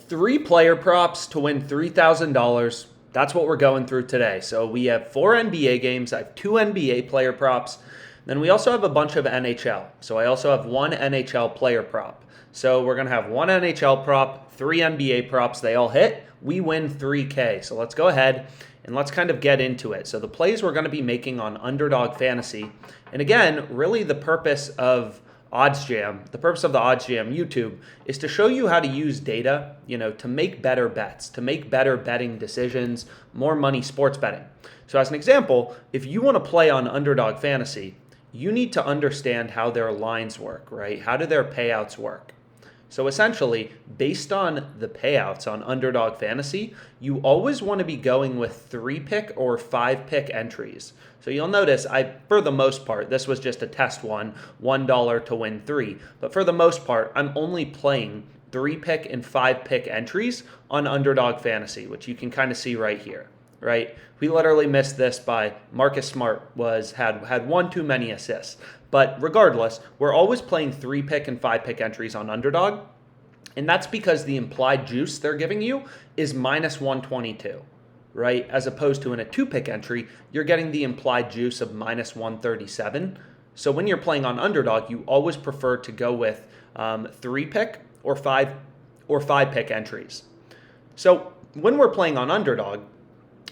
Three player props to win $3,000. That's what we're going through today. So we have 4 NBA games. I have 2 NBA player props. Then we also have a bunch of NHL. So I also have 1 NHL player prop. So we're going to have 1 NHL prop, 3 NBA props. They all hit. We win $3K. So let's go ahead and let's kind of get into it. So the plays we're going to be making on Underdog Fantasy. And again, really the purpose of OddsJam, the purpose of the OddsJam YouTube is to show you how to use data, to make better bets, to make better betting decisions, more money sports betting. So as an example, if you want to play on Underdog Fantasy, you need to understand how their lines work, right? How do their payouts work? So essentially, based on the payouts on Underdog Fantasy, you always want to be going with 3-pick or 5-pick entries. So you'll notice, for the most part, this was just a test one, $1 to win 3. But for the most part, I'm only playing 3-pick and 5-pick entries on Underdog Fantasy, which you can kind of see right here, right? We literally missed this by Marcus Smart had one too many assists. But regardless, we're always playing 3-pick and 5-pick entries on Underdog. And that's because the implied juice they're giving you is minus 122, right? As opposed to in a 2-pick entry, you're getting the implied juice of minus 137. So when you're playing on Underdog, you always prefer to go with 3-pick or 5-pick entries. So when we're playing on Underdog,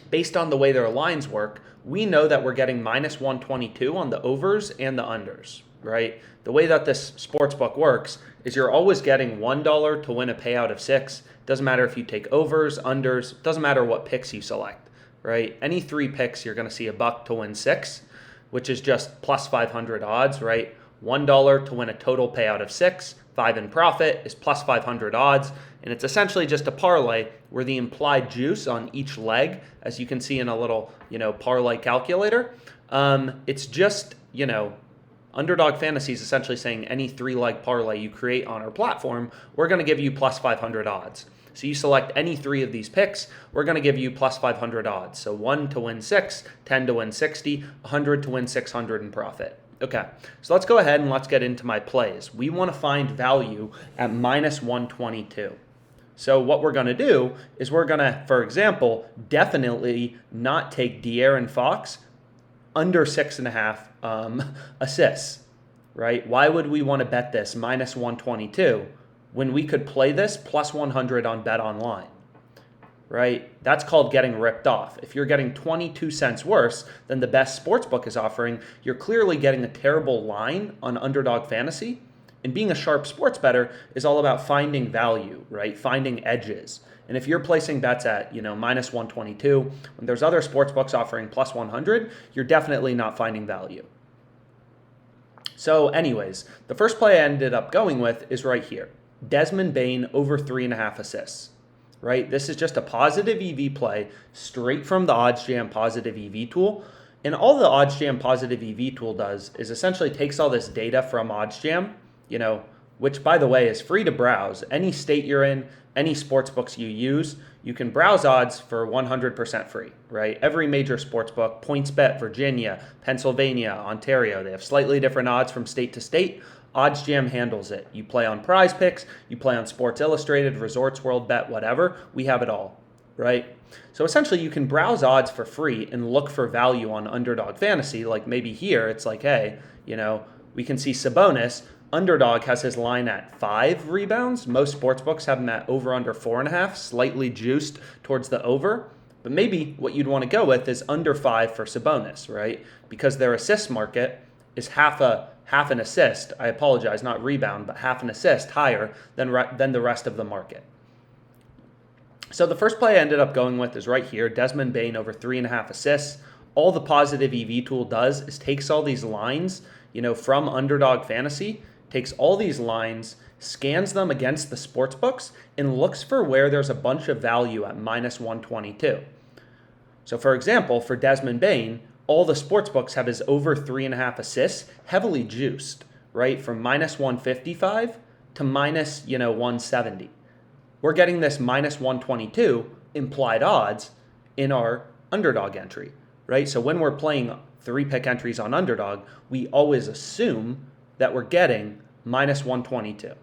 based on the way their lines work, we know that we're getting minus 122 on the overs and the unders, right? The way that this sportsbook works is you're always getting $1 to win a payout of 6. Doesn't matter if you take overs, unders, doesn't matter what picks you select, right? Any 3 picks, you're going to see $1 to win 6, which is just plus 500 odds, right? $1 to win a total payout of 6, 5 in profit is plus 500 odds, and it's essentially just a parlay where the implied juice on each leg, as you can see in a little, parlay calculator, it's just, Underdog Fantasy is essentially saying any 3-leg parlay you create on our platform, we're going to give you plus 500 odds. So you select any 3 of these picks, we're going to give you plus 500 odds. So 1 to win 6, 10 to win 60, 100 to win 600 in profit. Okay, so let's go ahead and let's get into my plays. We want to find value at minus 122. So what we're going to do is we're going to, for example, definitely not take De'Aaron Fox under 6.5 assists, right? Why would we want to bet this minus 122 when we could play this plus 100 on Bet Online? Right? That's called getting ripped off. If you're getting 22 cents worse than the best sportsbook is offering, you're clearly getting a terrible line on Underdog Fantasy. And being a sharp sports bettor is all about finding value, right? Finding edges. And if you're placing bets at, minus 122, when there's other sportsbooks offering plus 100, you're definitely not finding value. So anyways, the first play I ended up going with is right here. Desmond Bane over 3.5 assists. Right? This is just a positive EV play straight from the OddsJam Positive EV tool. And all the OddsJam Positive EV tool does is essentially takes all this data from OddsJam, which by the way is free to browse. Any state you're in, any sportsbooks you use, you can browse odds for 100% free, right? Every major sportsbook, PointsBet, Virginia, Pennsylvania, Ontario, they have slightly different odds from state to state. OddsJam handles it. You play on PrizePicks, you play on Sports Illustrated, Resorts World Bet, whatever. We have it all, right? So essentially, you can browse odds for free and look for value on Underdog Fantasy. Like maybe here, it's like, hey, we can see Sabonis. Underdog has his line at 5 rebounds. Most sportsbooks have him at over under 4.5, slightly juiced towards the over. But maybe what you'd want to go with is under 5 for Sabonis, right? Because their assist market is half an assist, I apologize, not rebound, but half an assist higher than the rest of the market. So the first play I ended up going with is right here, Desmond Bane over 3.5 assists. All the positive EV tool does is takes all these lines, from Underdog Fantasy, takes all these lines, scans them against the sports books, and looks for where there's a bunch of value at minus 122. So for example, for Desmond Bane, all the sports books have his over 3.5 assists heavily juiced, right? From minus 155 to minus, 170. We're getting this minus 122 implied odds in our Underdog entry, right? So when we're playing 3-pick entries on Underdog, we always assume that we're getting minus 122.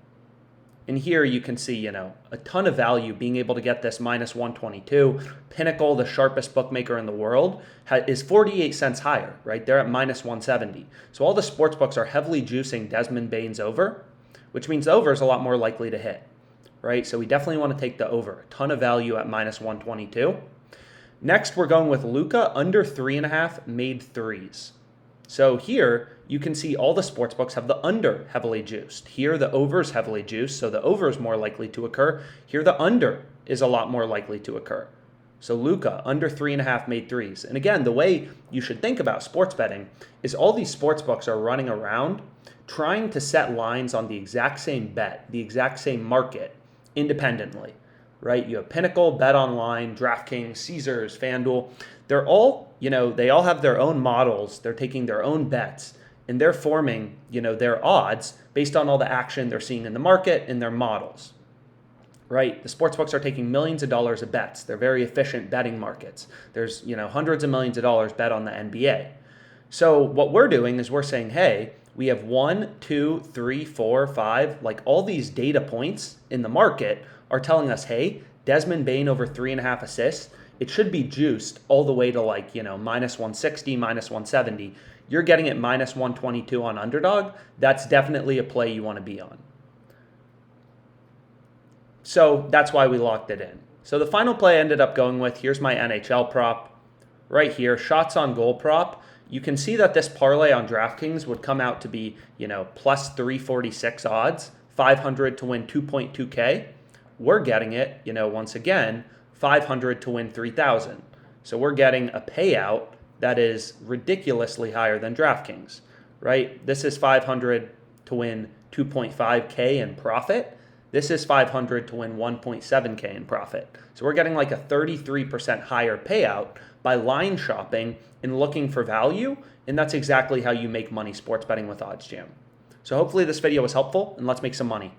And here you can see, a ton of value being able to get this minus 122. Pinnacle, the sharpest bookmaker in the world, is 48 cents higher, right? They're at minus 170. So all the sports books are heavily juicing Desmond Bane's over, which means the over is a lot more likely to hit, right? So we definitely want to take the over. A ton of value at minus 122. Next, we're going with Luka under 3.5 made threes. So here you can see all the sports books have the under heavily juiced. Here the over is heavily juiced, so the over is more likely to occur. Here the under is a lot more likely to occur. So Luka under 3.5 made threes. And again, the way you should think about sports betting is all these sports books are running around trying to set lines on the exact same bet, the exact same market independently, right? You have Pinnacle, BetOnline, DraftKings, Caesars, FanDuel. They're all, they all have their own models. They're taking their own bets and they're forming, their odds based on all the action they're seeing in the market and their models, right? The sportsbooks are taking millions of dollars of bets. They're very efficient betting markets. There's, hundreds of millions of dollars bet on the NBA. So what we're doing is we're saying, hey, we have 1, 2, 3, 4, 5, like all these data points in the market are telling us, hey, Desmond Bane over 3.5 assists, it should be juiced all the way to minus 160, minus 170. You're getting it minus 122 on Underdog. That's definitely a play you want to be on. So that's why we locked it in. So the final play I ended up going with, here's my NHL prop right here, shots on goal prop. You can see that this parlay on DraftKings would come out to be, plus 346 odds, 500 to win 2.2K. We're getting it, once again, 500 to win 3,000. So we're getting a payout that is ridiculously higher than DraftKings, right? This is 500 to win 2.5K in profit. This is 500 to win 1.7K in profit. So we're getting like a 33% higher payout by line shopping and looking for value. And that's exactly how you make money sports betting with OddsJam. So hopefully this video was helpful and let's make some money.